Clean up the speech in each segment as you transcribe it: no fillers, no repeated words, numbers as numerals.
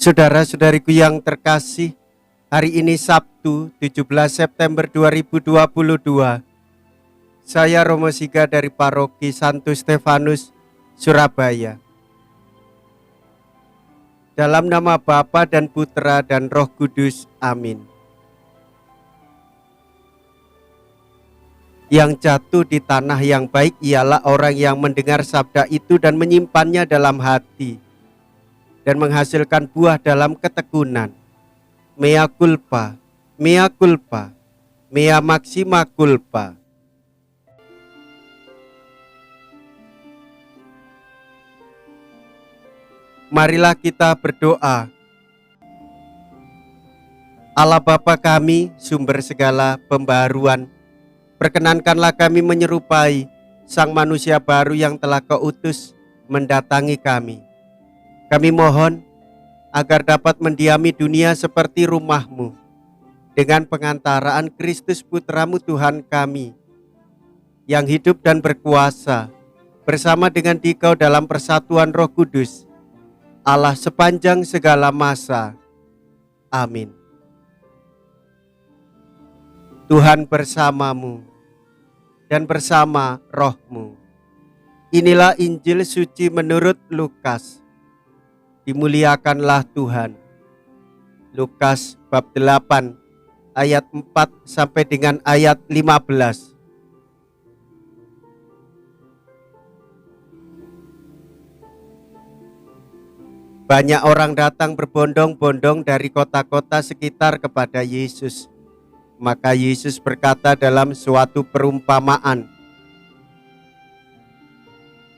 Saudara-saudariku yang terkasih, hari ini Sabtu 17 September 2022. Saya Romo Siga dari Paroki Santo Stefanus, Surabaya. Dalam nama Bapa dan Putra dan Roh Kudus, amin. Yang jatuh di tanah yang baik ialah orang yang mendengar sabda itu dan menyimpannya dalam hati, dan menghasilkan buah dalam ketekunan. Mea culpa, mea culpa, mea maxima culpa. Marilah kita berdoa. Allah Bapa kami, sumber segala pembaharuan, perkenankanlah kami menyerupai Sang Manusia baru yang telah Kau utus mendatangi kami. Kami mohon agar dapat mendiami dunia seperti rumah-Mu dengan pengantaraan Kristus Putra-Mu Tuhan kami, yang hidup dan berkuasa bersama dengan Dikau dalam persatuan Roh Kudus, Allah sepanjang segala masa. Amin. Tuhan bersamamu dan bersama roh-Mu. Inilah Injil suci menurut Lukas. Dimuliakanlah Tuhan. Lukas bab 8 ayat 4 sampai dengan ayat 15. Banyak orang datang berbondong-bondong dari kota-kota sekitar kepada Yesus. Maka Yesus berkata dalam suatu perumpamaan.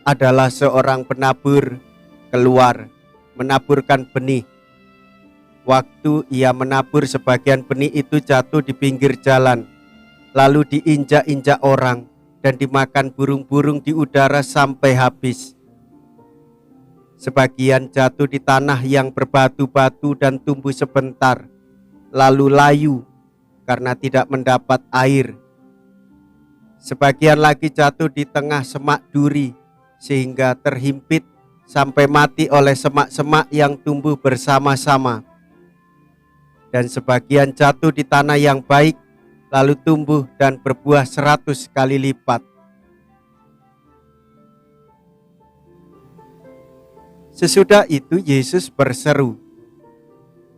Adalah seorang penabur keluar menaburkan benih. Waktu ia menabur, sebagian benih itu jatuh di pinggir jalan, lalu diinjak-injak orang dan dimakan burung-burung di udara sampai habis. Sebagian jatuh di tanah yang berbatu-batu dan tumbuh sebentar, lalu layu karena tidak mendapat air. Sebagian lagi jatuh di tengah semak duri sehingga terhimpit sampai mati oleh semak-semak yang tumbuh bersama-sama. Dan sebagian jatuh di tanah yang baik, lalu tumbuh dan berbuah 100 kali lipat. Sesudah itu Yesus berseru,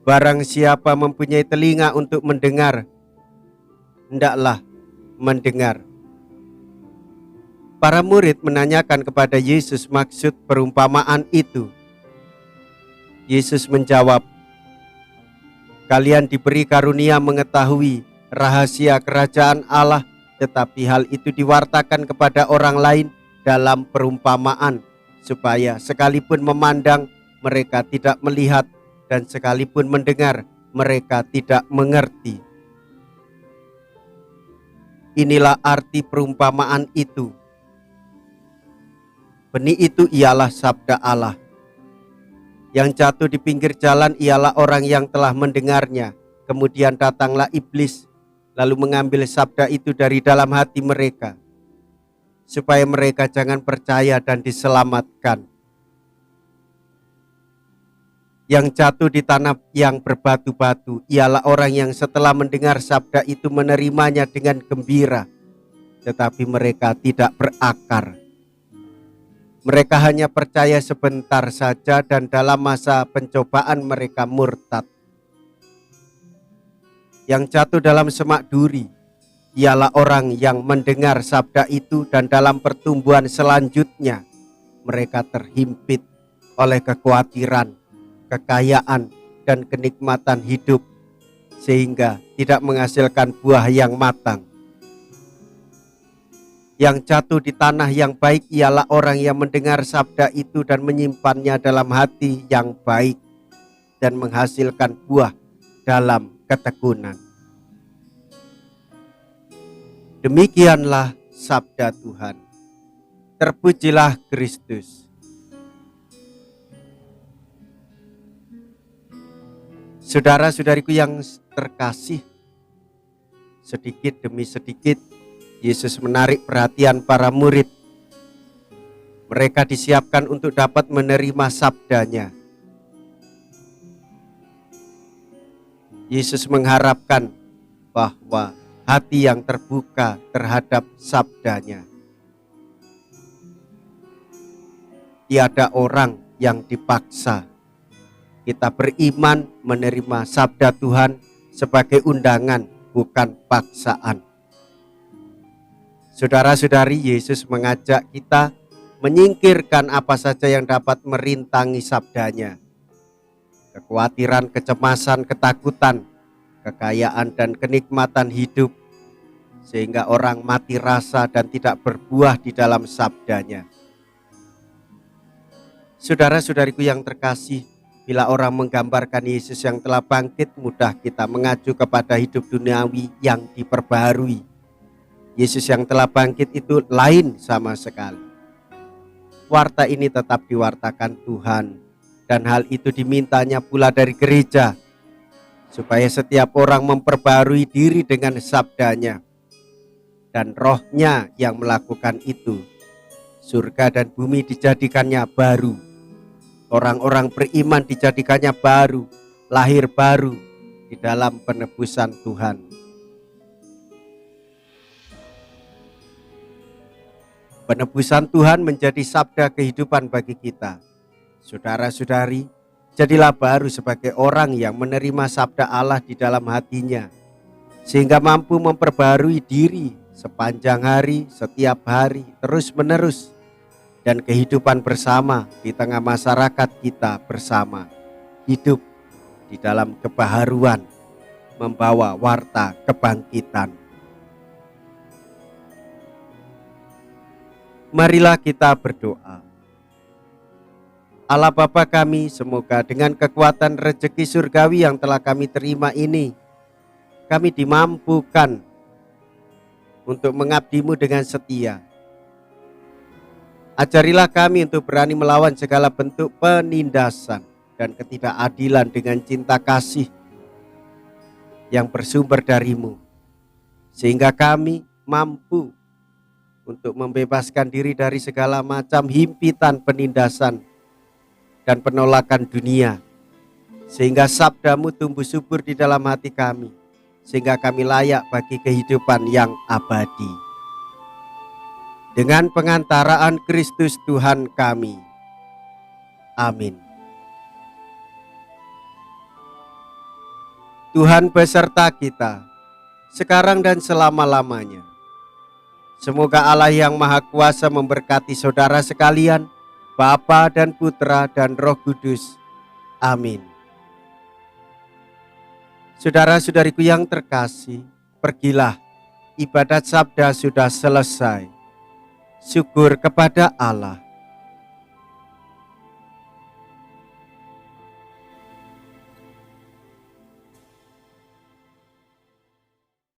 barang siapa mempunyai telinga untuk mendengar, hendaklah mendengar. Para murid menanyakan kepada Yesus maksud perumpamaan itu. Yesus menjawab, kalian diberi karunia mengetahui rahasia kerajaan Allah, tetapi hal itu diwartakan kepada orang lain dalam perumpamaan, supaya sekalipun memandang mereka tidak melihat, dan sekalipun mendengar mereka tidak mengerti. Inilah arti perumpamaan itu. Benih itu ialah sabda Allah. Yang jatuh di pinggir jalan ialah orang yang telah mendengarnya. Kemudian datanglah iblis, lalu mengambil sabda itu dari dalam hati mereka, supaya mereka jangan percaya dan diselamatkan. Yang jatuh di tanah yang berbatu-batu ialah orang yang setelah mendengar sabda itu menerimanya dengan gembira, tetapi mereka tidak berakar. Mereka hanya percaya sebentar saja dan dalam masa pencobaan mereka murtad. Yang jatuh dalam semak duri ialah orang yang mendengar sabda itu dan dalam pertumbuhan selanjutnya mereka terhimpit oleh kekhawatiran, kekayaan, dan kenikmatan hidup sehingga tidak menghasilkan buah yang matang. Yang jatuh di tanah yang baik ialah orang yang mendengar sabda itu dan menyimpannya dalam hati yang baik dan menghasilkan buah dalam ketekunan. Demikianlah sabda Tuhan. Terpujilah Kristus. Saudara-saudariku yang terkasih, sedikit demi sedikit Yesus menarik perhatian para murid. Mereka disiapkan untuk dapat menerima sabdanya. Yesus mengharapkan bahwa hati yang terbuka terhadap sabdanya. Tiada orang yang dipaksa. Kita beriman menerima sabda Tuhan sebagai undangan, bukan paksaan. Saudara-saudari, Yesus mengajak kita menyingkirkan apa saja yang dapat merintangi sabdanya. Kekhawatiran, kecemasan, ketakutan, kekayaan dan kenikmatan hidup, sehingga orang mati rasa dan tidak berbuah di dalam sabdanya. Saudara-saudariku yang terkasih, bila orang menggambarkan Yesus yang telah bangkit, mudah kita mengacu kepada hidup duniawi yang diperbaharui. Yesus yang telah bangkit itu lain sama sekali. Warta ini tetap diwartakan Tuhan, dan hal itu dimintanya pula dari gereja, supaya setiap orang memperbaharui diri dengan sabdanya, dan Roh-Nya yang melakukan itu. Surga dan bumi dijadikannya baru. Orang-orang beriman dijadikannya baru, lahir baru di dalam penebusan Tuhan. Penebusan Tuhan menjadi sabda kehidupan bagi kita. Saudara-saudari, jadilah baru sebagai orang yang menerima sabda Allah di dalam hatinya, sehingga mampu memperbarui diri sepanjang hari, setiap hari, terus-menerus, dan kehidupan bersama di tengah masyarakat kita bersama, hidup di dalam kebaharuan, membawa warta kebangkitan. Marilah kita berdoa. Allah Bapa kami, semoga dengan kekuatan rezeki surgawi yang telah kami terima ini, kami dimampukan untuk mengabdi-Mu dengan setia. Ajarilah kami untuk berani melawan segala bentuk penindasan dan ketidakadilan dengan cinta kasih yang bersumber dari-Mu, sehingga kami mampu untuk membebaskan diri dari segala macam himpitan penindasan dan penolakan dunia, sehingga sabda-Mu tumbuh subur di dalam hati kami, sehingga kami layak bagi kehidupan yang abadi. Dengan pengantaraan Kristus Tuhan kami. Amin. Tuhan beserta kita, sekarang dan selama-lamanya. Semoga Allah yang Maha Kuasa memberkati saudara sekalian, Bapa dan Putra dan Roh Kudus. Amin. Saudara-saudariku yang terkasih, pergilah, ibadat sabda sudah selesai. Syukur kepada Allah.